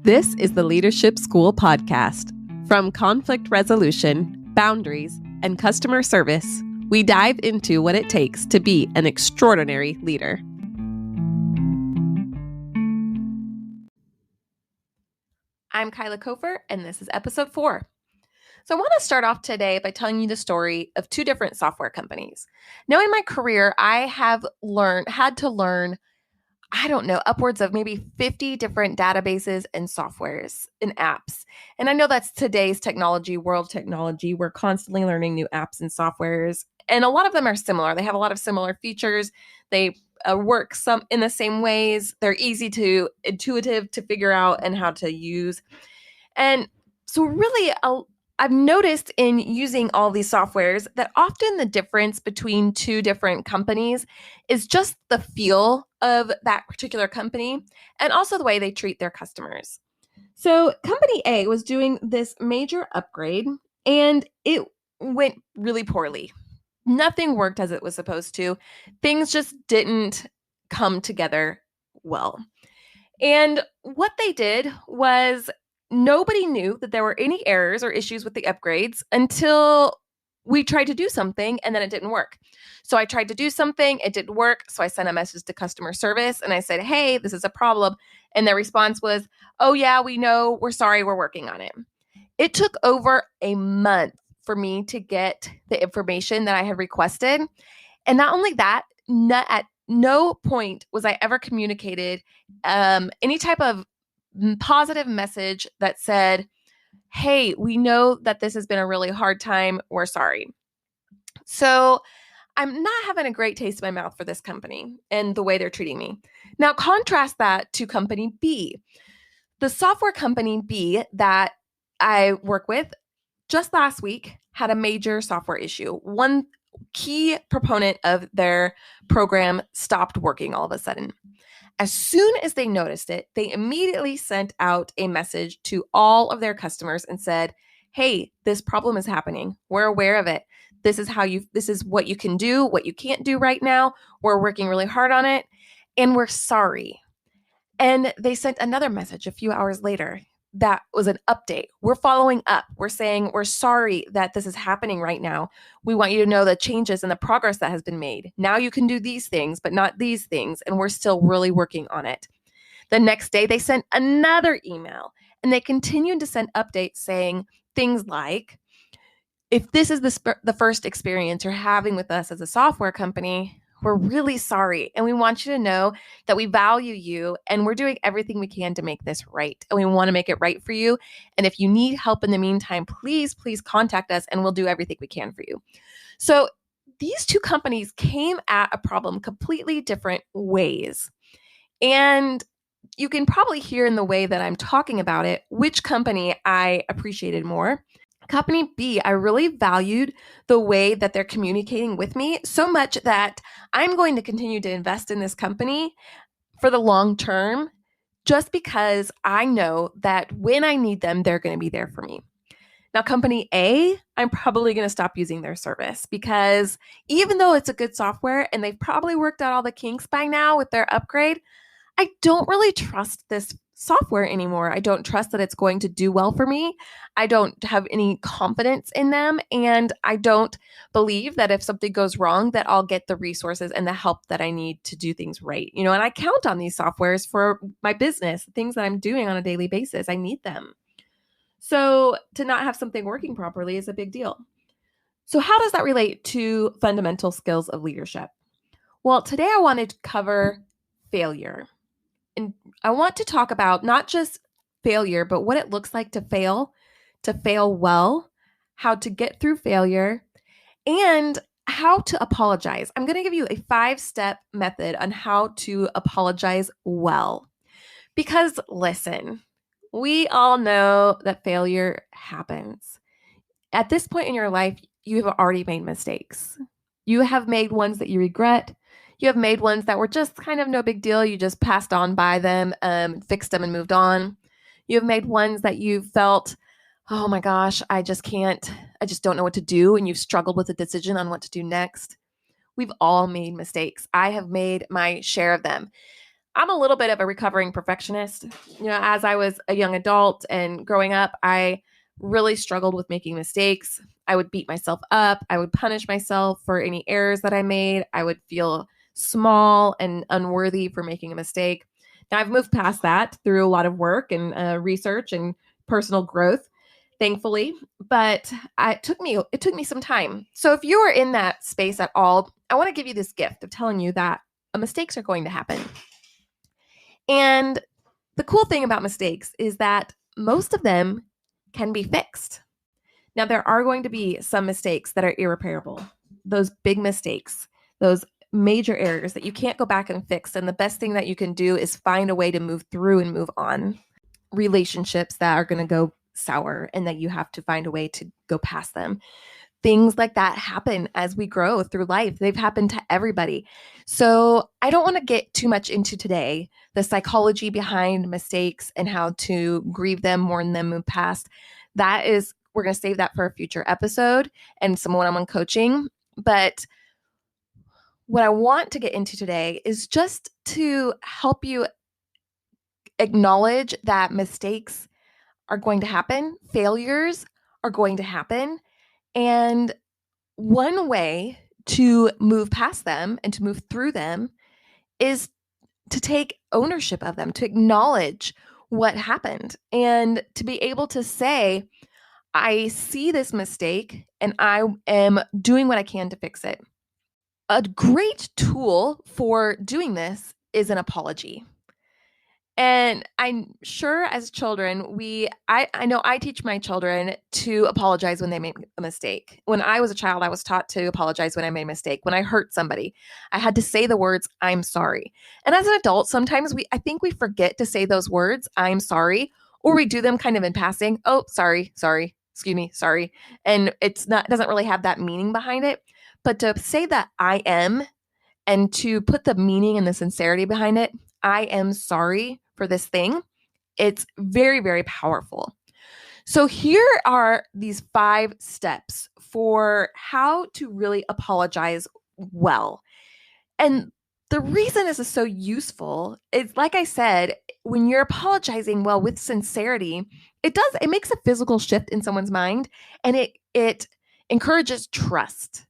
This is the Leadership School podcast. From conflict resolution, boundaries, and customer service, we dive into what it takes to be an extraordinary leader. I'm Kyla Cofer, and this is episode 4. So I want to start off today by telling you the story of 2 different software companies. Now in my career, I have had to learn upwards of maybe 50 different databases and softwares and apps. And I know that's today's technology, world technology. We're constantly learning new apps and softwares. And a lot of them are similar. They have a lot of similar features. They work some in the same ways. They're intuitive to figure out and how to use. And so really, I've noticed in using all these softwares that often the difference between 2 different companies is just the feel of that particular company and also the way they treat their customers. So company A was doing this major upgrade and it went really poorly. Nothing worked as it was supposed to. Things just didn't come together well. And what they did was nobody knew that there were any errors or issues with the upgrades until we tried to do something and then it didn't work. So I tried to do something, it didn't work. So I sent a message to customer service and I said, hey, this is a problem. And their response was, oh yeah, we know, we're sorry, we're working on it. It took over a month for me to get the information that I had requested. And not only that, at no point was I ever communicated any type of positive message that said, hey, we know that this has been a really hard time. We're sorry. So I'm not having a great taste in my mouth for this company and the way they're treating me. Now, contrast that to company B. The software company B that I work with just last week had a major software issue. One key proponent of their program stopped working all of a sudden. As soon as they noticed it, they immediately sent out a message to all of their customers and said, hey, this problem is happening. We're aware of it. This is what you can do, what you can't do right now. We're working really hard on it and we're sorry. And they sent another message a few hours later. That was an update. We're following up. We're saying we're sorry that this is happening right now. We want you to know the changes and the progress that has been made. Now you can do these things, but not these things. And we're still really working on it. The next day, they sent another email and they continued to send updates saying things like, if this is the first experience you're having with us as a software company, we're really sorry. And we want you to know that we value you and we're doing everything we can to make this right. And we want to make it right for you. And if you need help in the meantime, please contact us and we'll do everything we can for you. So these 2 companies came at a problem completely different ways. And you can probably hear in the way that I'm talking about it, which company I appreciated more. Company B, I really valued the way that they're communicating with me so much that I'm going to continue to invest in this company for the long term, just because I know that when I need them, they're going to be there for me. Now, company A, I'm probably going to stop using their service because even though it's a good software and they've probably worked out all the kinks by now with their upgrade, I don't really trust this software anymore. I don't trust that it's going to do well for me. I don't have any confidence in them. And I don't believe that if something goes wrong, that I'll get the resources and the help that I need to do things right. And I count on these softwares for my business, things that I'm doing on a daily basis. I need them. So to not have something working properly is a big deal. So how does that relate to fundamental skills of leadership? Well, today I wanted to cover failure. And I want to talk about not just failure, but what it looks like to fail well, how to get through failure, and how to apologize. I'm going to give you a 5-step method on how to apologize well. Because listen, we all know that failure happens. At this point in your life, you have already made mistakes. You have made ones that you regret. You have made ones that were just kind of no big deal. You just passed on by them, fixed them and moved on. You have made ones that you felt, oh my gosh, I just don't know what to do. And you've struggled with a decision on what to do next. We've all made mistakes. I have made my share of them. I'm a little bit of a recovering perfectionist. As I was a young adult and growing up, I really struggled with making mistakes. I would beat myself up. I would punish myself for any errors that I made. I would feel small and unworthy for making a mistake. Now, I've moved past that through a lot of work and research and personal growth, thankfully. But it took me some time. So if you are in that space at all, I want to give you this gift of telling you that mistakes are going to happen. And the cool thing about mistakes is that most of them can be fixed. Now, there are going to be some mistakes that are irreparable, those big mistakes, those major errors that you can't go back and fix. And the best thing that you can do is find a way to move through and move on. Relationships that are going to go sour and that you have to find a way to go past them. Things like that happen as we grow through life. They've happened to everybody. So I don't want to get too much into today the psychology behind mistakes and how to grieve them, mourn them, move past. We're going to save that for a future episode and some one-on-one coaching. But what I want to get into today is just to help you acknowledge that mistakes are going to happen, failures are going to happen, and one way to move past them and to move through them is to take ownership of them, to acknowledge what happened, and to be able to say, I see this mistake and I am doing what I can to fix it. A great tool for doing this is an apology. And I'm sure as children, I know I teach my children to apologize when they make a mistake. When I was a child, I was taught to apologize when I made a mistake. When I hurt somebody, I had to say the words, I'm sorry. And as an adult, sometimes I think we forget to say those words, I'm sorry, or we do them kind of in passing. Oh, sorry, excuse me, sorry. And it doesn't really have that meaning behind it. But to say that I am and to put the meaning and the sincerity behind it, I am sorry for this thing, it's very, very powerful. So here are these 5 steps for how to really apologize well. And the reason this is so useful is, like I said, when you're apologizing well with sincerity, it makes a physical shift in someone's mind, and it encourages trust.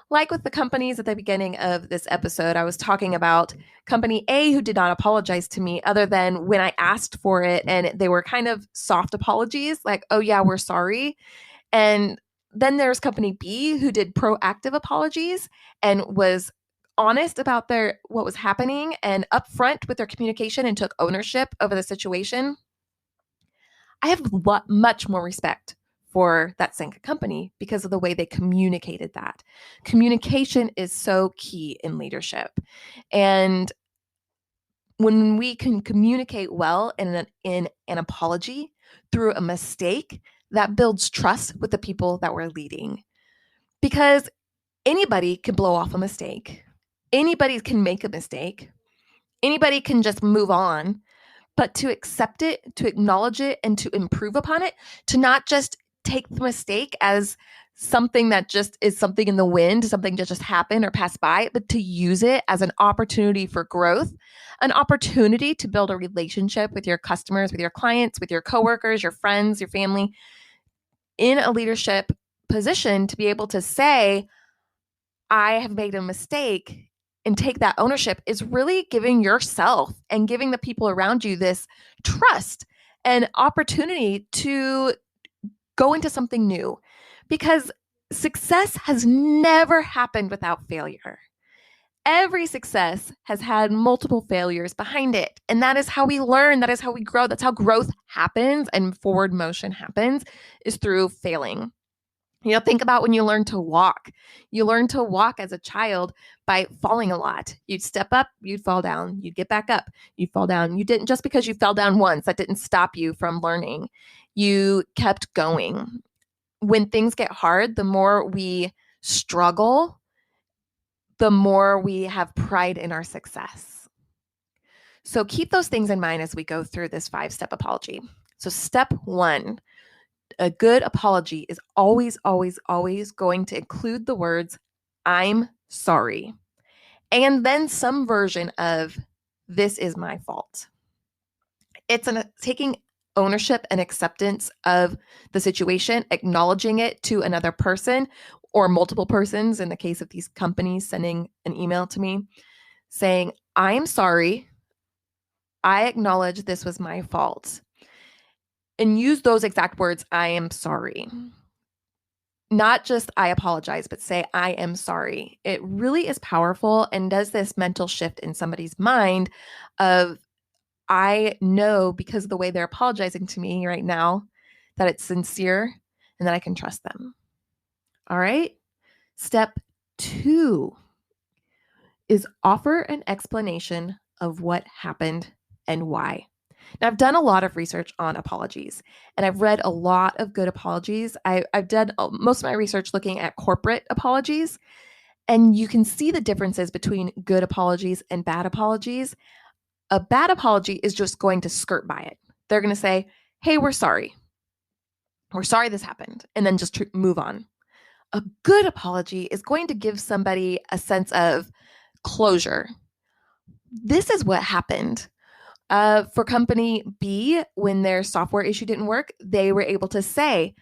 Like with the companies at the beginning of this episode, I was talking about company A who did not apologize to me other than when I asked for it, and they were kind of soft apologies like, oh yeah, we're sorry. And then there's company B who did proactive apologies and was honest about what was happening and upfront with their communication and took ownership over the situation. I have much more respect for that second company because of the way they communicated that. Communication is so key in leadership. And when we can communicate well in an apology through a mistake, that builds trust with the people that we're leading. Because anybody can blow off a mistake. Anybody can make a mistake. Anybody can just move on. But to accept it, to acknowledge it, and to improve upon it, to not just take the mistake as something that just is something in the wind, something that just happened or passed by, but to use it as an opportunity for growth, an opportunity to build a relationship with your customers, with your clients, with your coworkers, your friends, your family, in a leadership position to be able to say, I have made a mistake, and take that ownership is really giving yourself and giving the people around you this trust and opportunity to go into something new, because success has never happened without failure. Every success has had multiple failures behind it. And that is how we learn. That is how we grow. That's how growth happens and forward motion happens, is through failing. Think about when you learn to walk. You learn to walk as a child by falling a lot. You'd step up, you'd fall down, you'd get back up, you'd fall down. You didn't, just because you fell down once, that didn't stop you from learning. You kept going. When things get hard, the more we struggle, the more we have pride in our success. So keep those things in mind as we go through this 5-step apology. So step 1, a good apology is always, always, always going to include the words, I'm sorry, and then some version of this is my fault. It's taking ownership and acceptance of the situation, acknowledging it to another person or multiple persons in the case of these companies sending an email to me saying, I'm sorry. I acknowledge this was my fault. And use those exact words, I am sorry. Not just I apologize, but say I am sorry. It really is powerful and does this mental shift in somebody's mind of I know because of the way they're apologizing to me right now that it's sincere and that I can trust them. All right. Step 2 is offer an explanation of what happened and why. Now, I've done a lot of research on apologies, and I've read a lot of good apologies. I've done most of my research looking at corporate apologies, and you can see the differences between good apologies and bad apologies. A bad apology is just going to skirt by it. They're going to say, hey, we're sorry. We're sorry this happened, and then just move on. A good apology is going to give somebody a sense of closure. This is what happened. For company B, when their software issue didn't work, they were able to say,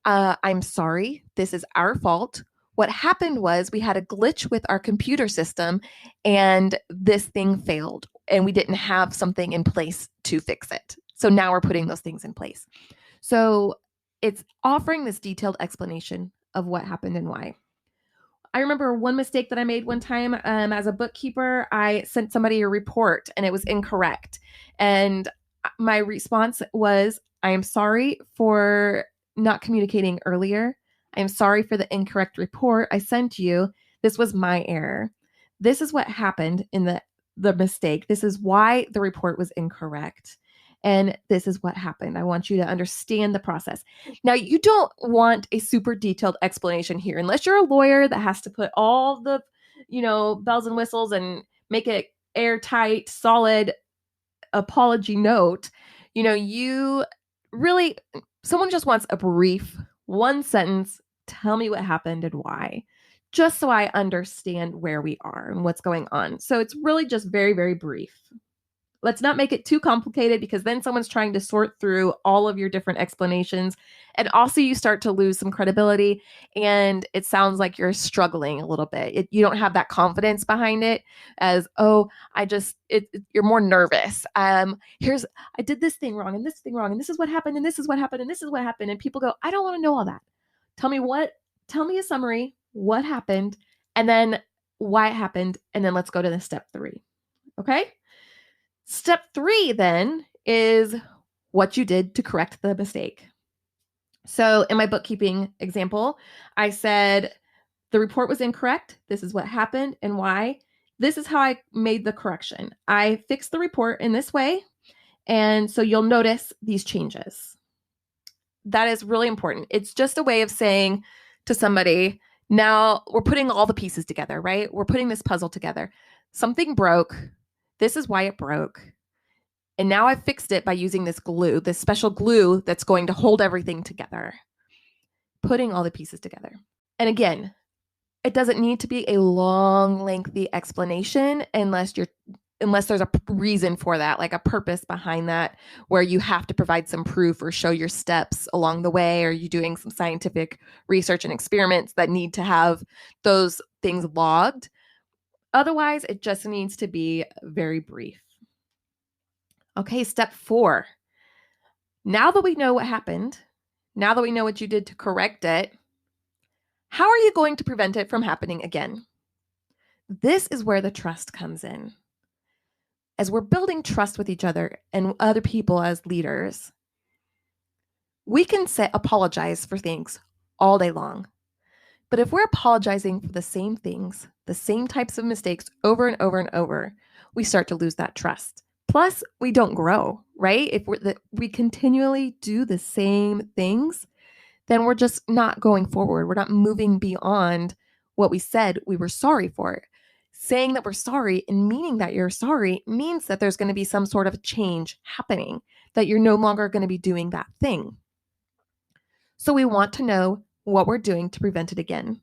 I'm sorry, this is our fault. What happened was we had a glitch with our computer system and this thing failed and we didn't have something in place to fix it. So now we're putting those things in place. So it's offering this detailed explanation of what happened and why. I remember one mistake that I made one time as a bookkeeper. I sent somebody a report and it was incorrect. And my response was, I am sorry for not communicating earlier. I am sorry for the incorrect report I sent you. This was my error. This is what happened in the mistake. This is why the report was incorrect. And this is what happened. I want you to understand the process. Now, you don't want a super detailed explanation here, unless you're a lawyer that has to put all the, bells and whistles and make it airtight, solid apology note. You really, someone just wants a brief, one sentence, tell me what happened and why, just so I understand where we are and what's going on. So it's really just very, very brief. Let's not make it too complicated because then someone's trying to sort through all of your different explanations. And also you start to lose some credibility and it sounds like you're struggling a little bit. You don't have that confidence behind it as, you're more nervous. I did this thing wrong and this thing wrong and this is what happened and this is what happened and this is what happened. And people go, I don't want to know all that. Tell me a summary, what happened, and then why it happened. And then let's go to the step 3. Okay. Step 3 then is what you did to correct the mistake. So in my bookkeeping example, I said the report was incorrect. This is what happened and why. This is how I made the correction. I fixed the report in this way. And so you'll notice these changes. That is really important. It's just a way of saying to somebody, now we're putting all the pieces together, right? We're putting this puzzle together. Something broke. This is why it broke. And now I've fixed it by using this glue, this special glue that's going to hold everything together. Putting all the pieces together. And again, it doesn't need to be a long, lengthy explanation unless there's a reason for that, like a purpose behind that, where you have to provide some proof or show your steps along the way, or you're doing some scientific research and experiments that need to have those things logged. Otherwise, it just needs to be very brief. Okay, step 4. Now that we know what happened, now that we know what you did to correct it, how are you going to prevent it from happening again? This is where the trust comes in. As we're building trust with each other and other people as leaders, we can apologize for things all day long. But if we're apologizing for the same things, the same types of mistakes over and over and over, we start to lose that trust. Plus, we don't grow, right? If we continually do the same things, then we're just not going forward. We're not moving beyond what we said we were sorry for. Saying that we're sorry and meaning that you're sorry means that there's going to be some sort of change happening, that you're no longer going to be doing that thing. So we want to know what we're doing to prevent it again.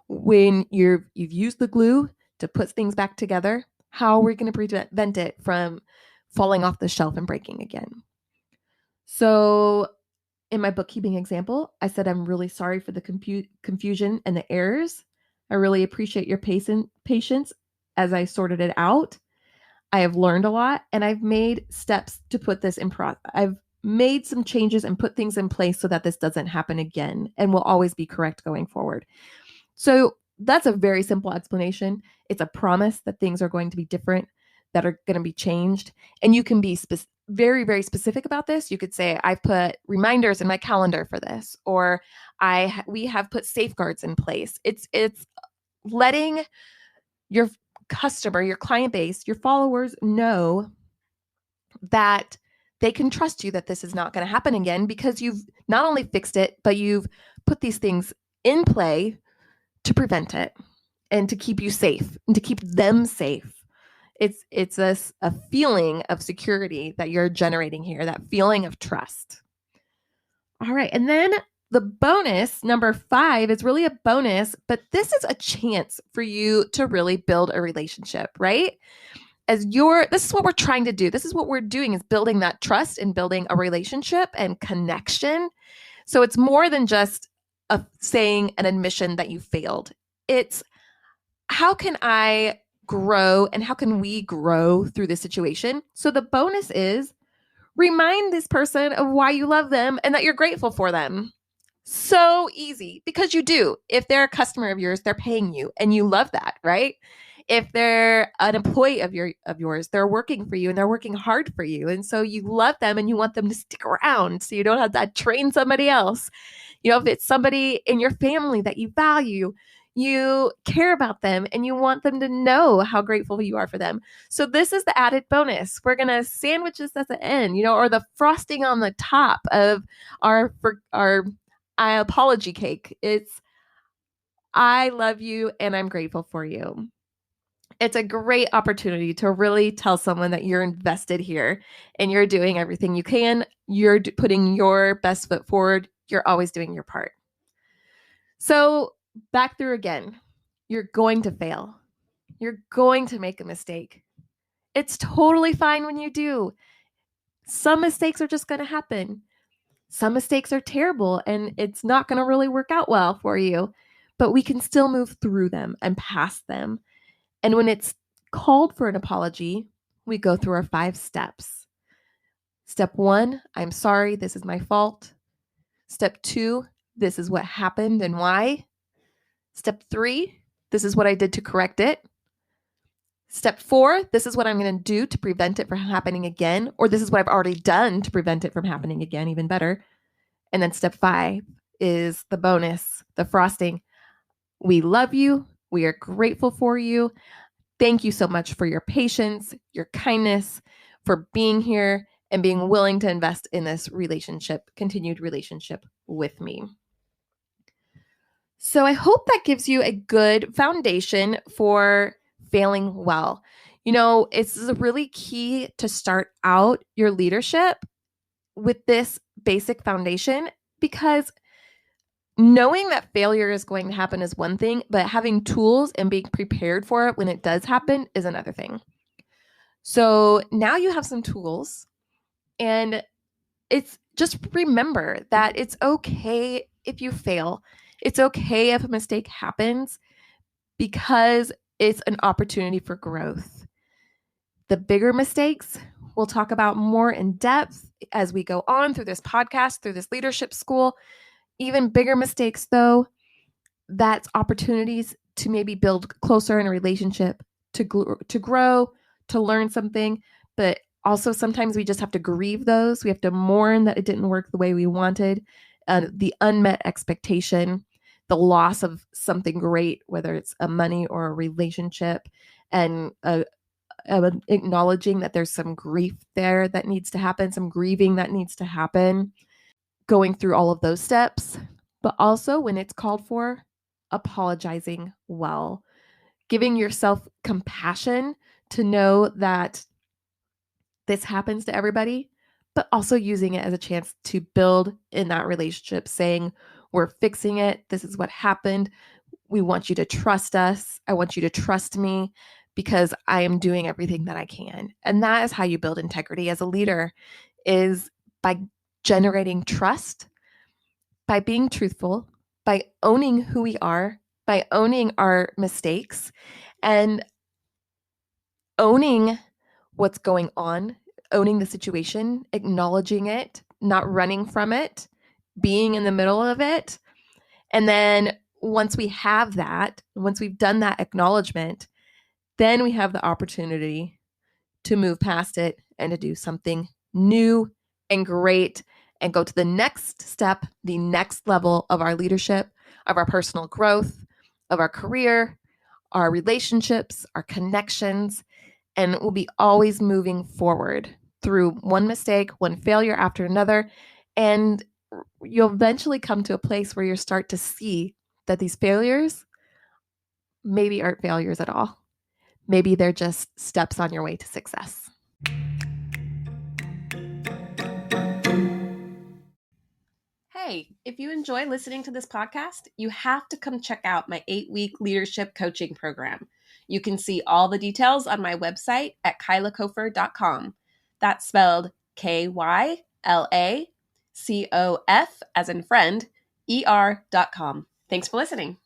When you've used the glue to put things back together, How are we going to prevent it from falling off the shelf and breaking again? So in my bookkeeping example, I said, I'm really sorry for the confusion and the errors. I really appreciate your patience as I sorted it out. I have learned a lot, and I've made steps to put this in process. I've made some changes and put things in place so that this doesn't happen again and will always be correct going forward. So that's a very simple explanation. It's a promise that things are going to be different, that are going to be changed. And you can be very, very specific about this. You could say, I've put reminders in my calendar for this, or we have put safeguards in place. It's letting your customer, your client base, your followers know that they can trust you, that this is not going to happen again, because you've not only fixed it, but you've put these things in play to prevent it and to keep you safe and to keep them safe. It's a feeling of security that you're generating here, that feeling of trust. All right. And then the bonus, number 5, is really a bonus, but this is a chance for you to really build a relationship, right? This is what we're trying to do. This is what we're doing, is building that trust and building a relationship and connection. So it's more than just saying an admission that you failed. It's, how can I grow and how can we grow through this situation? So the bonus is, remind this person of why you love them and that you're grateful for them. So easy, because you do. If they're a customer of yours, they're paying you and you love that, right? If they're an employee of yours, they're working for you and they're working hard for you. And so you love them and you want them to stick around so you don't have to train somebody else. If it's somebody in your family that you value, you care about them and you want them to know how grateful you are for them. So this is the added bonus. We're going to sandwich this at the end, or the frosting on the top of our apology cake. It's, I love you and I'm grateful for you. It's a great opportunity to really tell someone that you're invested here and you're doing everything you can. You're putting your best foot forward. You're always doing your part. So back through again, you're going to fail. You're going to make a mistake. It's totally fine when you do. Some mistakes are just going to happen. Some mistakes are terrible and it's not going to really work out well for you, but we can still move through them and past them. And when it's called for an apology, we go through our 5 steps. Step 1, I'm sorry, this is my fault. Step 2, this is what happened and why. Step 3, this is what I did to correct it. Step 4, this is what I'm going to do to prevent it from happening again, or this is what I've already done to prevent it from happening again, even better. And then step 5 is the bonus, the frosting. We love you. We are grateful for you. Thank you so much for your patience, your kindness, for being here and being willing to invest in this continued relationship with me. So I hope that gives you a good foundation for failing well. It's really key to start out your leadership with this basic foundation, because knowing that failure is going to happen is one thing, but having tools and being prepared for it when it does happen is another thing. So now you have some tools, and it's just remember that it's okay if you fail. It's okay if a mistake happens, because it's an opportunity for growth. The bigger mistakes we'll talk about more in depth as we go on through this podcast, through this leadership school. Even bigger mistakes, though, that's opportunities to maybe build closer in a relationship, to grow, to learn something. But also sometimes we just have to grieve those. We have to mourn that it didn't work the way we wanted, the unmet expectation, the loss of something great, whether it's a money or a relationship, and acknowledging that there's some grief there that needs to happen, some grieving that needs to happen, going through all of those steps. But also, when it's called for, apologizing well, giving yourself compassion to know that this happens to everybody, but also using it as a chance to build in that relationship, saying, we're fixing it. This is what happened. We want you to trust us. I want you to trust me. because I am doing everything that I can. And that is how you build integrity as a leader, is by generating trust, by being truthful, by owning who we are, by owning our mistakes, and owning what's going on, owning the situation, acknowledging it, not running from it, being in the middle of it. And then once we have that, once we've done that acknowledgement, then we have the opportunity to move past it and to do something new and great and go to the next step, the next level of our leadership, of our personal growth, of our career, our relationships, our connections, and we'll be always moving forward through one mistake, one failure after another. And you'll eventually come to a place where you start to see that these failures maybe aren't failures at all. Maybe they're just steps on your way to success. Hey, if you enjoy listening to this podcast, you have to come check out my 8-week leadership coaching program. You can see all the details on my website at kylacofer.com. That's spelled KYLACOF as in friend, ER.com. Thanks for listening.